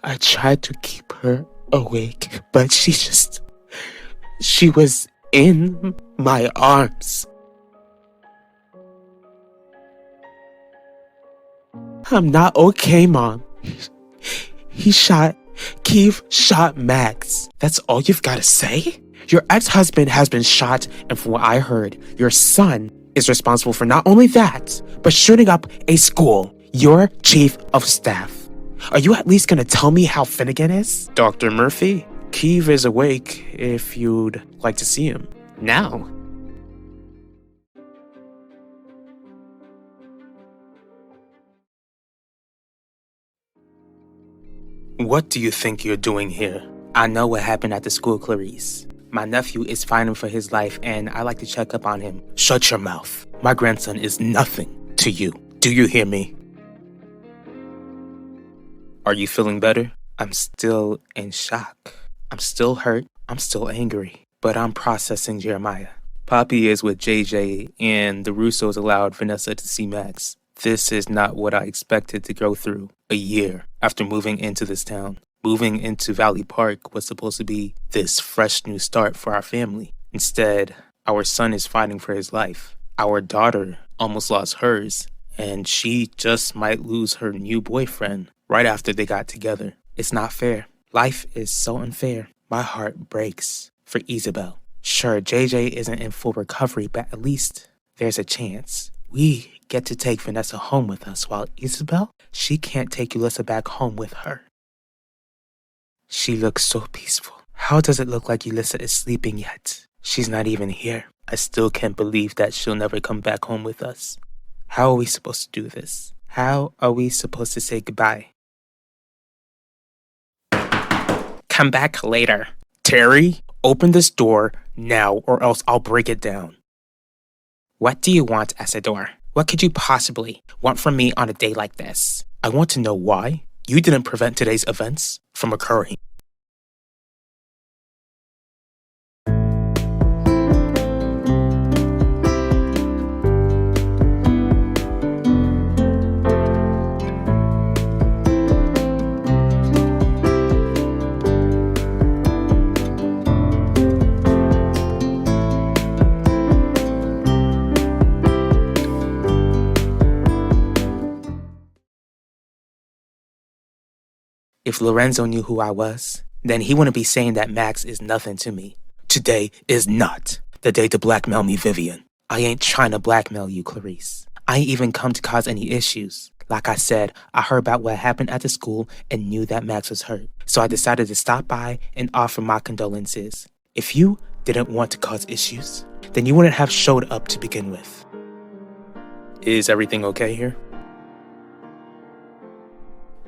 I tried to keep her awake, but she was in my arms. I'm not okay, Mom. Keith shot Max. That's all you've got to say? Your ex-husband has been shot, and from what I heard, your son is responsible for not only that, but shooting up a school. Your chief of staff. Are you at least gonna tell me how Finnegan is? Dr. Murphy, Keith is awake if you'd like to see him. Now. What do you think you're doing here? I know what happened at the school, Clarice. My nephew is fighting for his life, and I like to check up on him. Shut your mouth. My grandson is nothing to you. Do you hear me? Are you feeling better? I'm still in shock. I'm still hurt. I'm still angry. But I'm processing Jeremiah. Poppy is with JJ, and the Russos allowed Vanessa to see Max. This is not what I expected to go through a year after moving into this town. Moving into Valley Park was supposed to be this fresh new start for our family. Instead, our son is fighting for his life. Our daughter almost lost hers, and she just might lose her new boyfriend right after they got together. It's not fair. Life is so unfair. My heart breaks for Isabel. Sure, JJ isn't in full recovery, but at least there's a chance. We get to take Vanessa home with us, while Isabel, she can't take Ulissa back home with her. She looks so peaceful. How does it look like Ulissa is sleeping yet? She's not even here. I still can't believe that she'll never come back home with us. How are we supposed to do this? How are we supposed to say goodbye? Come back later. Terry, open this door now or else I'll break it down. What do you want, Isidore? What could you possibly want from me on a day like this? I want to know why you didn't prevent today's events from occurring. If Lorenzo knew who I was, then he wouldn't be saying that Max is nothing to me. Today is not the day to blackmail me, Vivian. I ain't trying to blackmail you, Clarice. I ain't even come to cause any issues. Like I said, I heard about what happened at the school and knew that Max was hurt. So I decided to stop by and offer my condolences. If you didn't want to cause issues, then you wouldn't have showed up to begin with. Is everything okay here?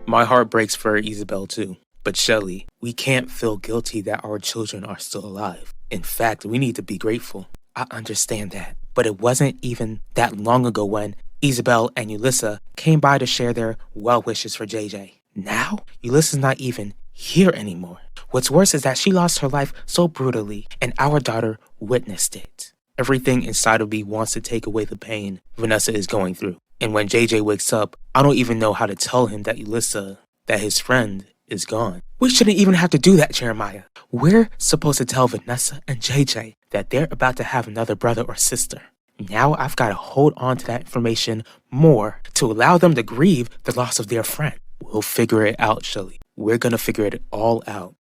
My heart breaks for Isabel too. But Shelley, we can't feel guilty that our children are still alive. In fact, we need to be grateful. I understand that. But it wasn't even that long ago when Isabel and Ulissa came by to share their well wishes for JJ. Now, Ulissa's not even here anymore. What's worse is that she lost her life so brutally, and our daughter witnessed it. Everything inside of me wants to take away the pain Vanessa is going through. And when JJ wakes up, I don't even know how to tell him that Ulissa, that his friend, is gone. We shouldn't even have to do that, Jeremiah. We're supposed to tell Vanessa and JJ that they're about to have another brother or sister. Now I've got to hold on to that information more to allow them to grieve the loss of their friend. We'll figure it out, Shelley. We're gonna figure it all out.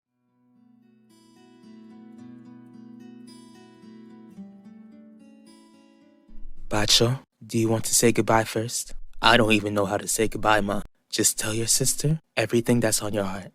Bacho, do you want to say goodbye first? I don't even know how to say goodbye, Ma. Just tell your sister everything that's on your heart.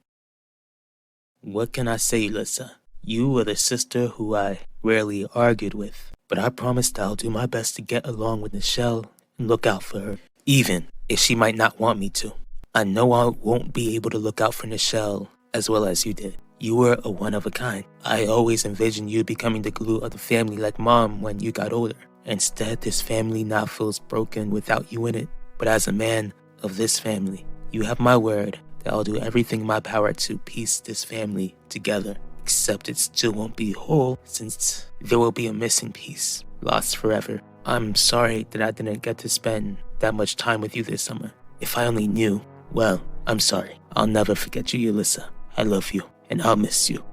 What can I say, Ulissa? You were the sister who I rarely argued with, but I promised I'll do my best to get along with Nichelle and look out for her, even if she might not want me to. I know I won't be able to look out for Nichelle as well as you did. You were a one of a kind. I always envisioned you becoming the glue of the family like Mom when you got older. Instead, this family now feels broken without you in it. But as a man of this family, you have my word that I'll do everything in my power to piece this family together. Except it still won't be whole since there will be a missing piece, lost forever. I'm sorry that I didn't get to spend that much time with you this summer. If I only knew, well, I'm sorry. I'll never forget you, Alyssa. I love you, and I'll miss you.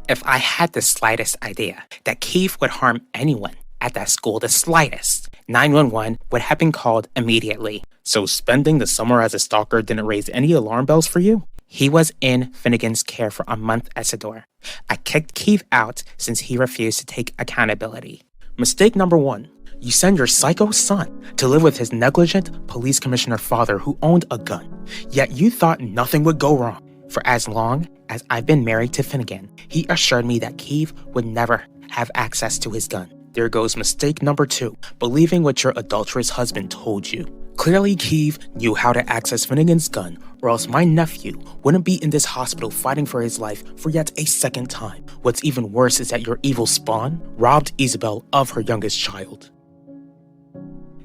If I had the slightest idea that Keith would harm anyone at that school, the slightest, 911 would have been called immediately. So spending the summer as a stalker didn't raise any alarm bells for you? He was in Finnegan's care for a month at Sador. I kicked Keith out since he refused to take accountability. Mistake number 1. You send your psycho son to live with his negligent police commissioner father who owned a gun. Yet you thought nothing would go wrong. For as long as I've been married to Finnegan, he assured me that Keith would never have access to his gun. There goes mistake number 2, believing what your adulterous husband told you. Clearly, Keith knew how to access Finnegan's gun, or else my nephew wouldn't be in this hospital fighting for his life for yet a second time. What's even worse is that your evil spawn robbed Isabel of her youngest child.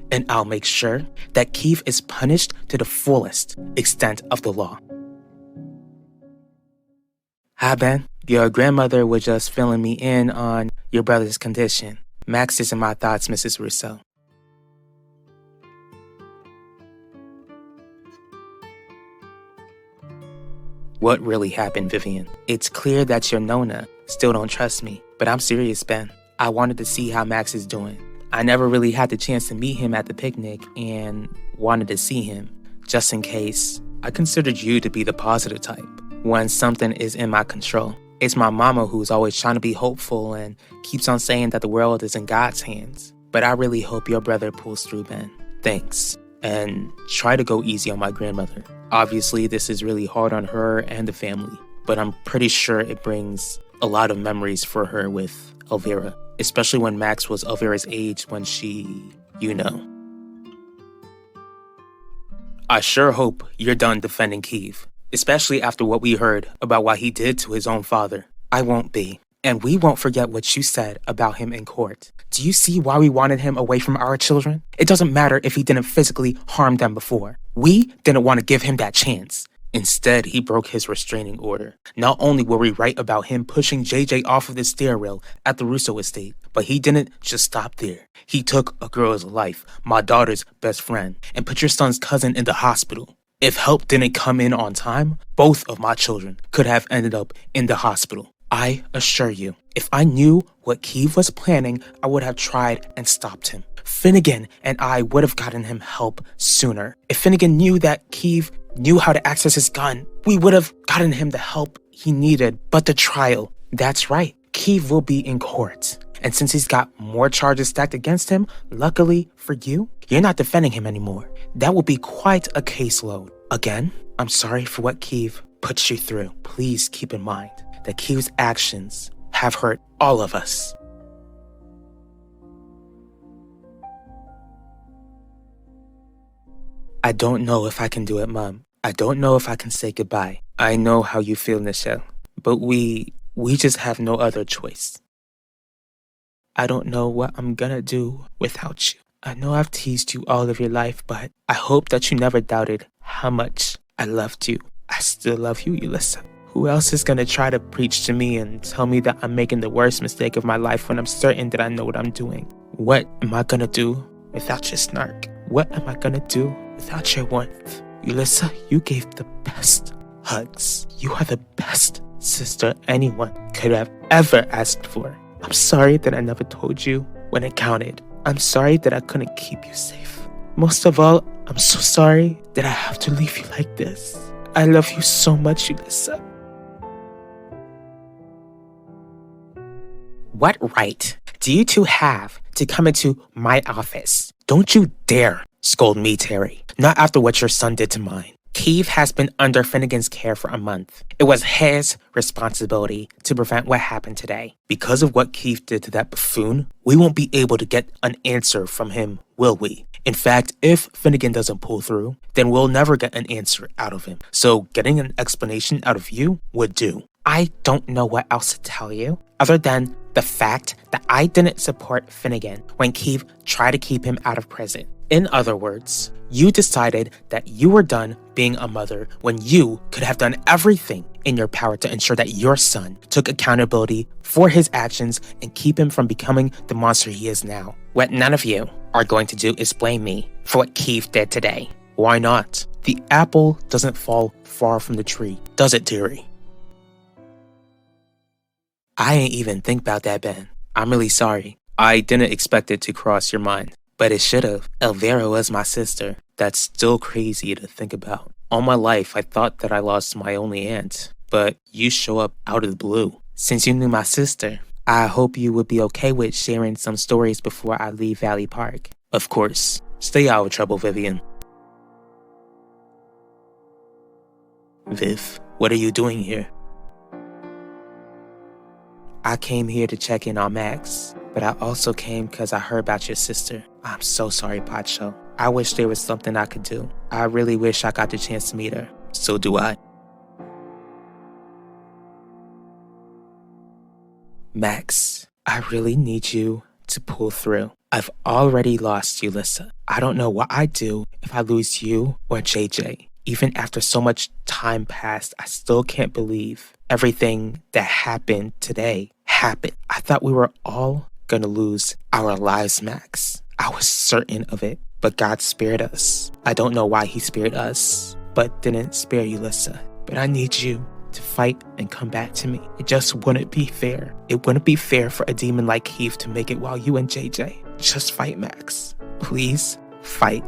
And I'll make sure that Keith is punished to the fullest extent of the law. Hi, Ben. Your grandmother was just filling me in on your brother's condition. Max is in my thoughts, Mrs. Russo. What really happened, Vivian? It's clear that your Nona still don't trust me, but I'm serious, Ben. I wanted to see how Max is doing. I never really had the chance to meet him at the picnic and wanted to see him, just in case. I considered you to be the positive type when something is in my control. It's my mama who's always trying to be hopeful and keeps on saying that the world is in God's hands. But I really hope your brother pulls through, Ben. Thanks. And try to go easy on my grandmother. Obviously, this is really hard on her and the family, but I'm pretty sure it brings a lot of memories for her with Elvira, especially when Max was Elvira's age when she, I sure hope you're done defending Keith, especially after what we heard about what he did to his own father. I won't be. And we won't forget what you said about him in court. Do you see why we wanted him away from our children? It doesn't matter if he didn't physically harm them before. We didn't want to give him that chance. Instead, he broke his restraining order. Not only were we right about him pushing JJ off of the stair rail at the Russo estate, but he didn't just stop there. He took a girl's life, my daughter's best friend, and put your son's cousin in the hospital. If help didn't come in on time, both of my children could have ended up in the hospital. I assure you, if I knew what Keith was planning, I would have tried and stopped him. Finnegan and I would have gotten him help sooner. If Finnegan knew that Keith knew how to access his gun, we would have gotten him the help he needed. But the trial, that's right, Keith will be in court. And since he's got more charges stacked against him, luckily for you, you're not defending him anymore. That will be quite a caseload. Again, I'm sorry for what Keith puts you through. Please keep in mind that Keith's actions have hurt all of us. I don't know if I can do it, Mom. I don't know if I can say goodbye. I know how you feel, Nichelle, but we just have no other choice. I don't know what I'm gonna do without you. I know I've teased you all of your life, but I hope that you never doubted how much I loved you. I still love you, Alyssa. Who else is gonna try to preach to me and tell me that I'm making the worst mistake of my life when I'm certain that I know what I'm doing? What am I gonna do without your snark? What am I gonna do without your warmth? Alyssa, you gave the best hugs. You are the best sister anyone could have ever asked for. I'm sorry that I never told you when it counted. I'm sorry that I couldn't keep you safe. Most of all, I'm so sorry that I have to leave you like this. I love you so much, Alyssa. What right do you two have to come into my office? Don't you dare scold me, Terry. Not after what your son did to mine. Keith has been under Finnegan's care for a month. It was his responsibility to prevent what happened today. Because of what Keith did to that buffoon, we won't be able to get an answer from him, will we? In fact, if Finnegan doesn't pull through, then we'll never get an answer out of him. So getting an explanation out of you would do. I don't know what else to tell you, other than the fact that I didn't support Finnegan when Keith tried to keep him out of prison. In other words, you decided that you were done being a mother when you could have done everything in your power to ensure that your son took accountability for his actions and keep him from becoming the monster he is now. What none of you are going to do is blame me for what Keith did today. Why not? The apple doesn't fall far from the tree, does it, dearie? I ain't even think about that, Ben. I'm really sorry. I didn't expect it to cross your mind, but it should have. Elvira was my sister. That's still crazy to think about. All my life, I thought that I lost my only aunt, but you show up out of the blue. Since you knew my sister, I hope you would be okay with sharing some stories before I leave Valley Park. Of course. Stay out of trouble, Vivian. Viv, what are you doing here? I came here to check in on Max, but I also came because I heard about your sister. I'm so sorry, Pacho. I wish there was something I could do. I really wish I got the chance to meet her. So do I. Max, I really need you to pull through. I've already lost Ulissa. I don't know what I'd do if I lose you or JJ. Even after so much time passed, I still can't believe everything that happened today happened. I thought we were all gonna lose our lives, Max. I was certain of it, but God spared us. I don't know why he spared us, but didn't spare Ulissa. But I need you to fight and come back to me. It just wouldn't be fair. It wouldn't be fair for a demon like Keith to make it while you and JJ. Just fight, Max. Please, fight.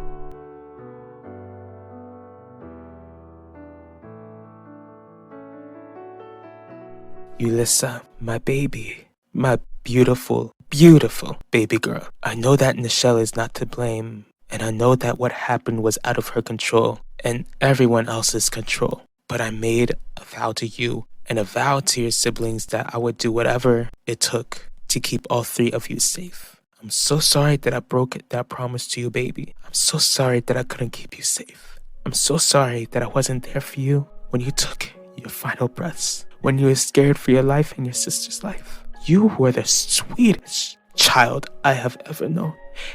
Ulissa, my baby. My beautiful, beautiful baby girl. I know that Nichelle is not to blame, and I know that what happened was out of her control and everyone else's control. But I made a vow to you and a vow to your siblings that I would do whatever it took to keep all three of you safe. I'm so sorry that I broke that promise to you, baby. I'm so sorry that I couldn't keep you safe. I'm so sorry that I wasn't there for you when you took your final breaths, when you were scared for your life and your sister's life. You were the sweetest child I have ever known,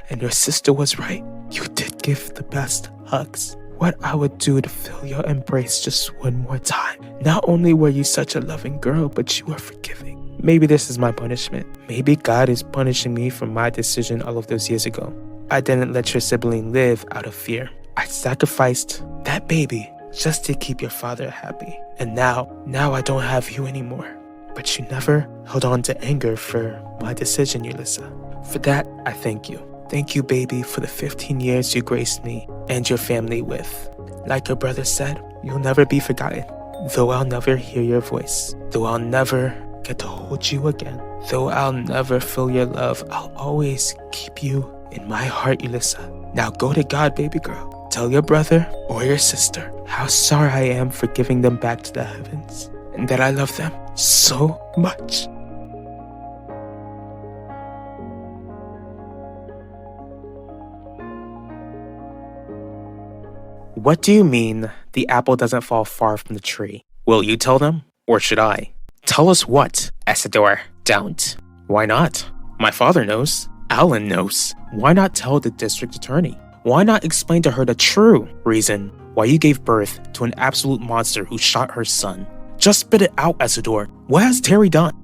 and your sister was right. You did give the best hugs. What I would do to feel your embrace just one more time. Not only were you such a loving girl, but you were forgiving. Maybe this is my punishment. Maybe God is punishing me for my decision all of those years ago. I didn't let your sibling live out of fear. I sacrificed that baby just to keep your father happy. And now I don't have you anymore. But you never held on to anger for my decision, Ulissa. For that, I thank you. Thank you, baby, for the 15 years you graced me and your family with. Like your brother said, you'll never be forgotten. Though I'll never hear your voice. Though I'll never get to hold you again. Though I'll never feel your love, I'll always keep you in my heart, Ulissa. Now go to God, baby girl. Tell your brother or your sister how sorry I am for giving them back to the heavens, and that I love them so much. What do you mean the apple doesn't fall far from the tree? Will you tell them, or should I? Tell us what? Essador, don't. Why not? My father knows. Alan knows. Why not tell the district attorney? Why not explain to her the true reason why you gave birth to an absolute monster who shot her son? Just spit it out, Essador. What has Terry done?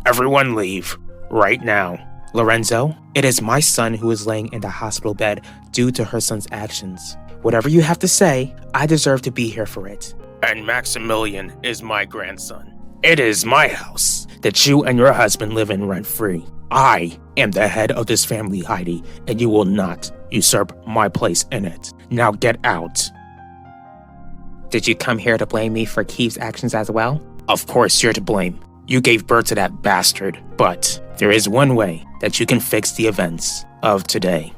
Everyone leave. Right now. Lorenzo, it is my son who is laying in the hospital bed due to her son's actions. Whatever you have to say, I deserve to be here for it. And Maximilian is my grandson. It is my house that you and your husband live in rent-free. I am the head of this family, Heidi, and you will not usurp my place in it. Now get out. Did you come here to blame me for Keith's actions as well? Of course you're to blame. You gave birth to that bastard. But there is one way that you can fix the events of today.